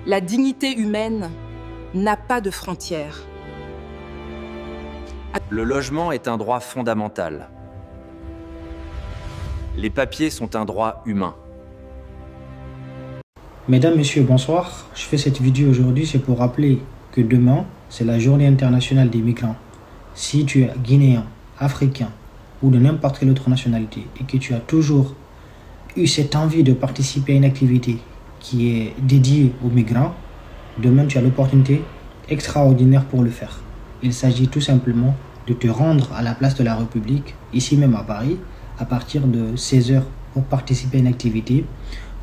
La dignité humaine n'a pas de frontières. Le logement est un droit fondamental. Les papiers sont un droit humain. Mesdames, Messieurs, bonsoir. Je fais cette vidéo aujourd'hui, c'est pour rappeler que demain, c'est la journée internationale des migrants. Si tu es guinéen, africain ou de n'importe quelle autre nationalité et que tu as toujours eu cette envie de participer à une activité qui est dédiée aux migrants, demain tu as l'opportunité extraordinaire pour le faire. Il s'agit tout simplement de te rendre à la place de la République, ici même à Paris, à partir de 16 h pour participer à une activité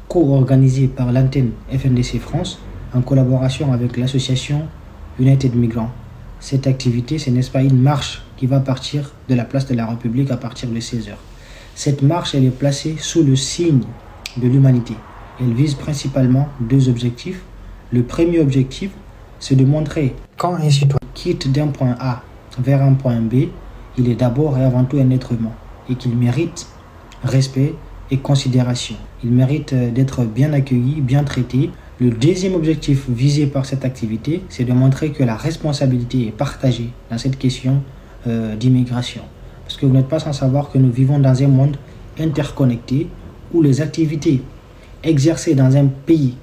co-organisée par l'antenne FNDC France en collaboration avec l'association United Migrants. Cette activité, c'est n'est-ce pas une marche qui va partir de la place de la République à partir de 16 h. Cette marche, elle est placée sous le signe de l'humanité. Elle vise principalement deux objectifs. Le premier objectif, c'est de montrer quand un citoyen quitte d'un point A vers un point B, il est d'abord et avant tout un être humain et qu'il mérite respect et considération. Il mérite d'être bien accueilli, bien traité. Le deuxième objectif visé par cette activité, c'est de montrer que la responsabilité est partagée dans cette question d'immigration. Parce que vous n'êtes pas sans savoir que nous vivons dans un monde interconnecté où les activités exercées dans un pays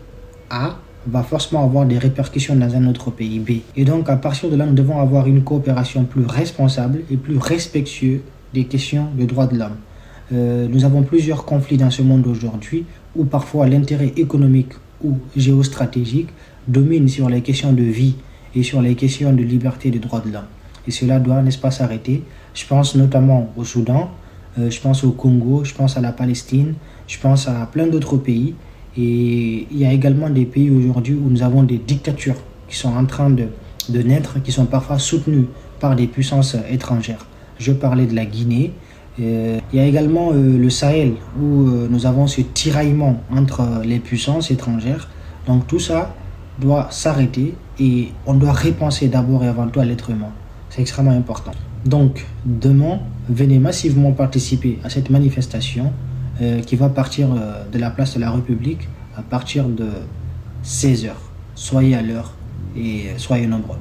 A va forcément avoir des répercussions dans un autre pays B. Et donc à partir de là, nous devons avoir une coopération plus responsable et plus respectueuse des questions de droits de l'homme. Nous avons plusieurs conflits dans ce monde aujourd'hui où parfois l'intérêt économique ou géostratégique domine sur les questions de vie et sur les questions de liberté et de droits de l'homme. Et cela doit, n'est-ce pas, s'arrêter. Je pense notamment au Soudan, je pense au Congo, je pense à la Palestine, je pense à plein d'autres pays. Et il y a également des pays aujourd'hui où nous avons des dictatures qui sont en train de naître, qui sont parfois soutenues par des puissances étrangères. Je parlais de la Guinée. Il y a également le Sahel où nous avons ce tiraillement entre les puissances étrangères. Donc tout ça doit s'arrêter et on doit repenser d'abord et avant tout à l'être humain. C'est extrêmement important. Donc demain, venez massivement participer à cette manifestation qui va partir de la place de la République à partir de 16 h. Soyez à l'heure et soyez nombreux.